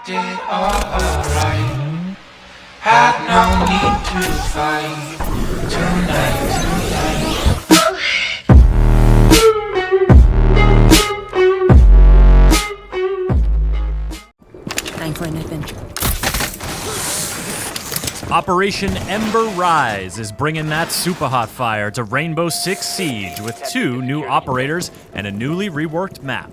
did alright. Had no need to fight tonight. Time for an adventure. Operation Ember Rise is bringing that super hot fire to Rainbow Six Siege with 2 new operators and a newly reworked map.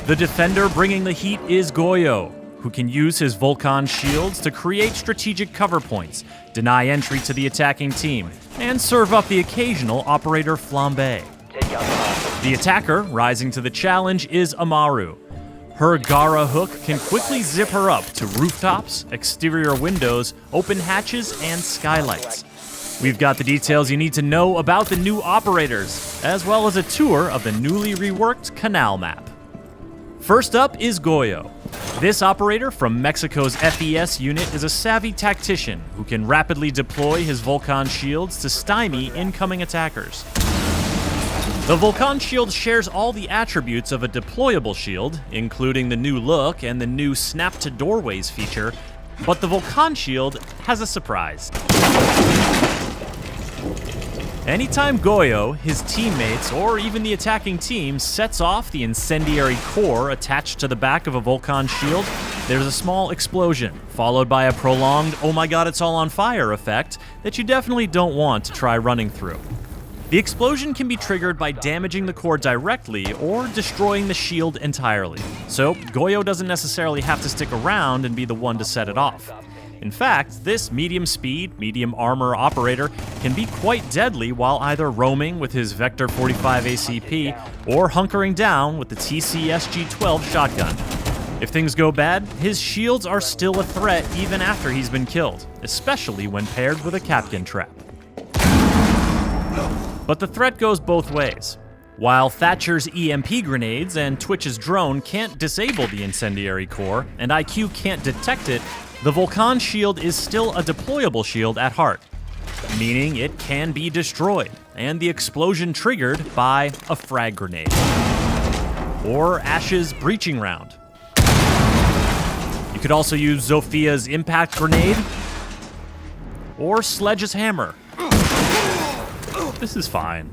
The defender bringing the heat is Goya, who can use his Vulcan shields to create strategic cover points, deny entry to the attacking team, and serve up the occasional operator flambe. The attacker rising to the challenge is Amaru. Her Gara hook can quickly zip her up to rooftops, exterior windows, open hatches, and skylights. We've got the details you need to know about the new operators, as well as a tour of the newly reworked canal map. First up is Goya. This operator from Mexico's FES unit is a savvy tactician who can rapidly deploy his Vulcan shields to stymie incoming attackers. The Vulcan shield shares all the attributes of a deployable shield, including the new look and the new snap to doorways feature, but the Vulcan shield has a surprise. Anytime Goya, his teammates, or even the attacking team sets off the incendiary core attached to the back of a Vulcan shield, there's a small explosion, followed by a prolonged "oh my god, it's all on fire" effect that you definitely don't want to try running through. The explosion can be triggered by damaging the core directly or destroying the shield entirely, so Goya doesn't necessarily have to stick around and be the one to set it off. In fact, this medium speed, medium armor operator can be quite deadly while either roaming with his Vector 45 ACP or hunkering down with the TCSG-12 shotgun. If things go bad, his shields are still a threat even after he's been killed, especially when paired with a Kapkan trap. But the threat goes both ways. While Thatcher's EMP grenades and Twitch's drone can't disable the incendiary core, and IQ can't detect it, the Vulcan shield is still a deployable shield at heart, meaning it can be destroyed, and the explosion triggered by a frag grenade. Or Ash's breaching round. You could also use Zophia's impact grenade, or Sledge's hammer. This is fine.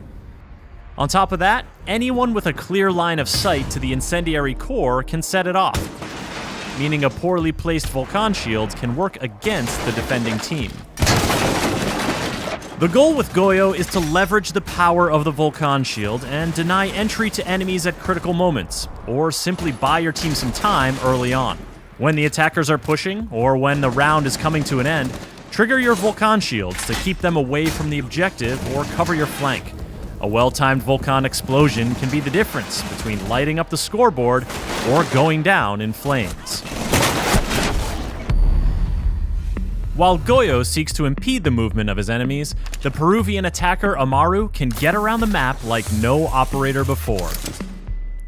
On top of that, anyone with a clear line of sight to the incendiary core can set it off, meaning a poorly placed Vulcan shield can work against the defending team. The goal with Goya is to leverage the power of the Vulcan shield and deny entry to enemies at critical moments, or simply buy your team some time early on. When the attackers are pushing, or when the round is coming to an end, trigger your Vulcan shields to keep them away from the objective or cover your flank. A well-timed Vulcan explosion can be the difference between lighting up the scoreboard or going down in flames. While Goya seeks to impede the movement of his enemies, the Peruvian attacker Amaru can get around the map like no operator before.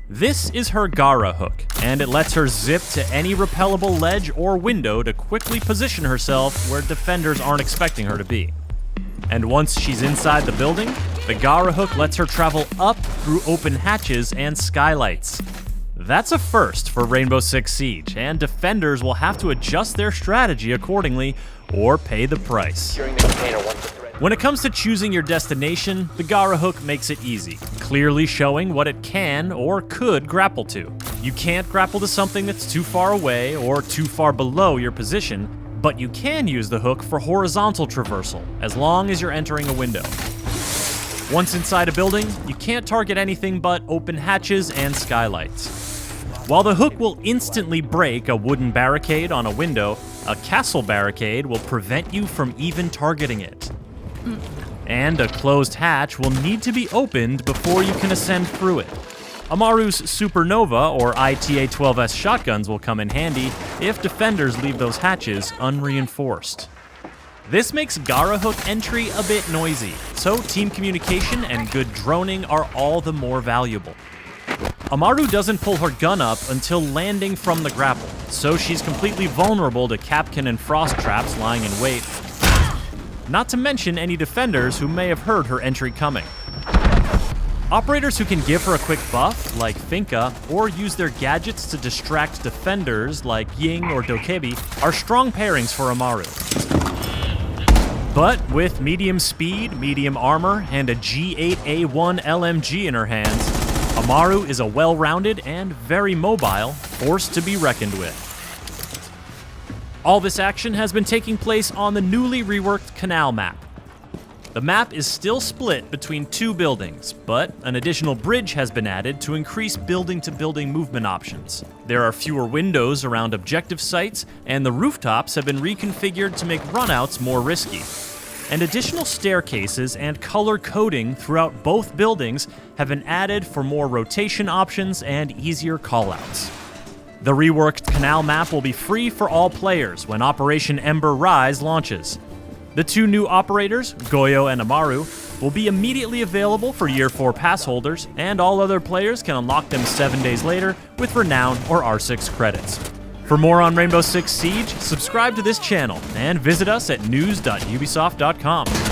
This is her Gara hook, and it lets her zip to any repellable ledge or window to quickly position herself where defenders aren't expecting her to be. And once she's inside the building, the Gara hook lets her travel up through open hatches and skylights. That's a first for Rainbow Six Siege, and defenders will have to adjust their strategy accordingly or pay the price. When it comes to choosing your destination, the Gara hook makes it easy, clearly showing what it can or could grapple to. You can't grapple to something that's too far away or too far below your position, but you can use the hook for horizontal traversal, as long as you're entering a window. Once inside a building, you can't target anything but open hatches and skylights. While the hook will instantly break a wooden barricade on a window, a castle barricade will prevent you from even targeting it. And a closed hatch will need to be opened before you can ascend through it. Amaru's Supernova or ITA-12S shotguns will come in handy if defenders leave those hatches unreinforced. This makes Gara hook entry a bit noisy, so team communication and good droning are all the more valuable. Amaru doesn't pull her gun up until landing from the grapple, so she's completely vulnerable to Kapkan and frost traps lying in wait, not to mention any defenders who may have heard her entry coming. Operators who can give her a quick buff, like Finka, or use their gadgets to distract defenders, like Ying or Dokebi, are strong pairings for Amaru. But with medium speed, medium armor, and a G8A1 LMG in her hands, Amaru is a well-rounded and very mobile force to be reckoned with. All this action has been taking place on the newly reworked Canal map. The map is still split between two buildings, but an additional bridge has been added to increase building-to-building movement options. There are fewer windows around objective sites, and the rooftops have been reconfigured to make runouts more risky. And additional staircases and color coding throughout both buildings have been added for more rotation options and easier callouts. The reworked Canal map will be free for all players when Operation Ember Rise launches. The two new operators, Goya and Amaru, will be immediately available for Year 4 pass holders, and all other players can unlock them 7 days later with Renown or R6 credits. For more on Rainbow Six Siege, subscribe to this channel and visit us at news.ubisoft.com.